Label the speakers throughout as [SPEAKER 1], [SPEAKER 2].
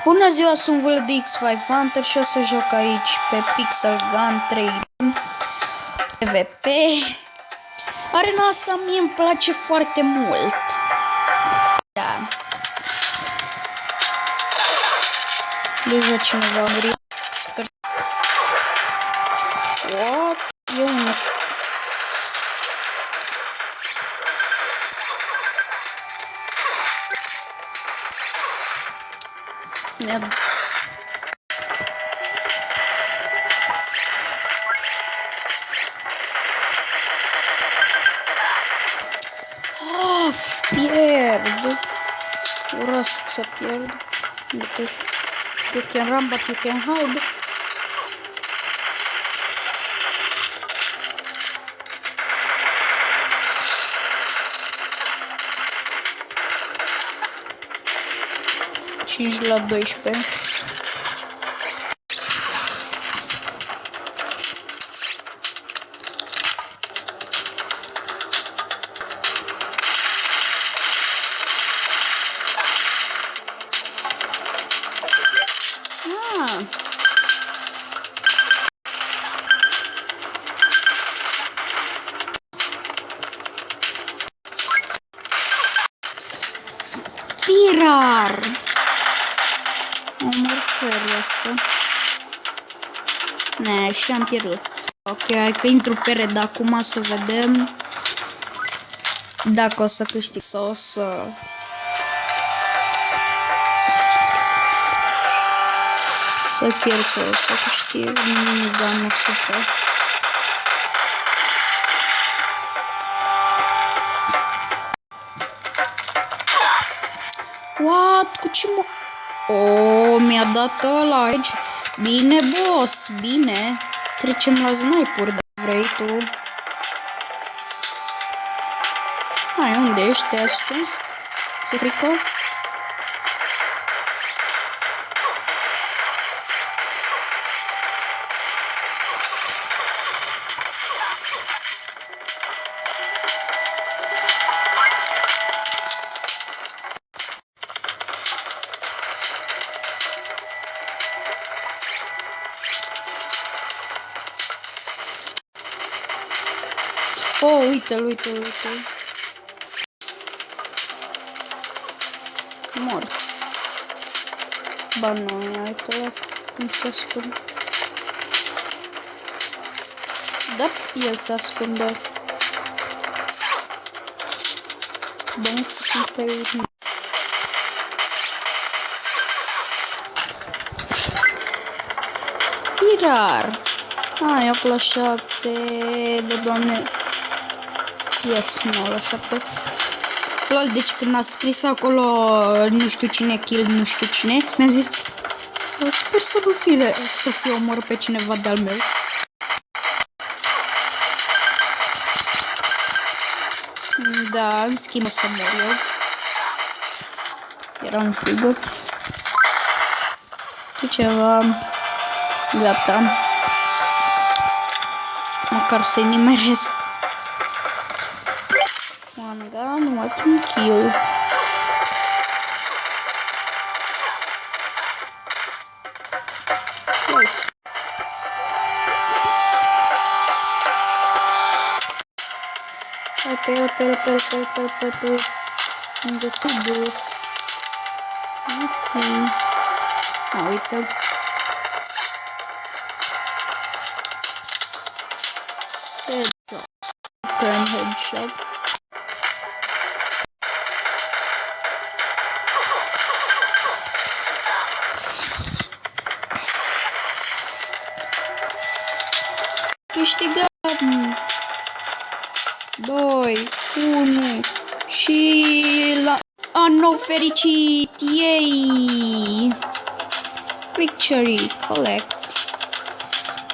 [SPEAKER 1] Bună ziua, sunt VLDX5 Hunter și o să joc aici pe Pixel Gun 3 PvP. Arena asta mie îmi place foarte mult. Da. Deja cineva a murit. What? E unul. Pierd. Urăsc să pierd. You can run, but you can hide. Cinci la 12. Pirar! Omor felul ăsta. Ne, și am pierdut. Ok, hai că intru pe red acum să vedem dacă o să câștig sau o să... Să pierd sau o să câștig. Da, nu știu. What? Cu ce mă... Oh, mi-a dat ăla aici. Bine, boss, bine. Trecem la sniper, dacă vrei tu. Hai, unde ești? Te-ai ascuns? Se frică? Oh, uite-l, uite-l, uite-l. Mort. Ba nu, uite-l, cum se ascunde. Da, el se ascunde. Don't fucking play with me. Pirar. Hai, apă la 7. De doamne. Yes, 9 la 7. Lol, deci când a scris acolo nu știu cine kill, nu știu cine, mi-am zis sper să nu fie omor pe cineva de-al meu. Da, în schimb o să mor eu. Era un frigă. Și ceva. Gata. Măcar să-i nimeresc. One gun, one kill. Nice. Pe. Unde te-ai dus? Uite-l. Headshot. Headshot. Câștigăm! 2, 1 și la anul fericit! Yay! Victory! Collect!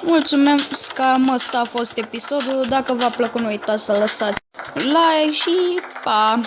[SPEAKER 1] Mulțumesc, cam ăsta a fost episodul. Dacă v-a plăcut, nu uitați să lăsați like și pa!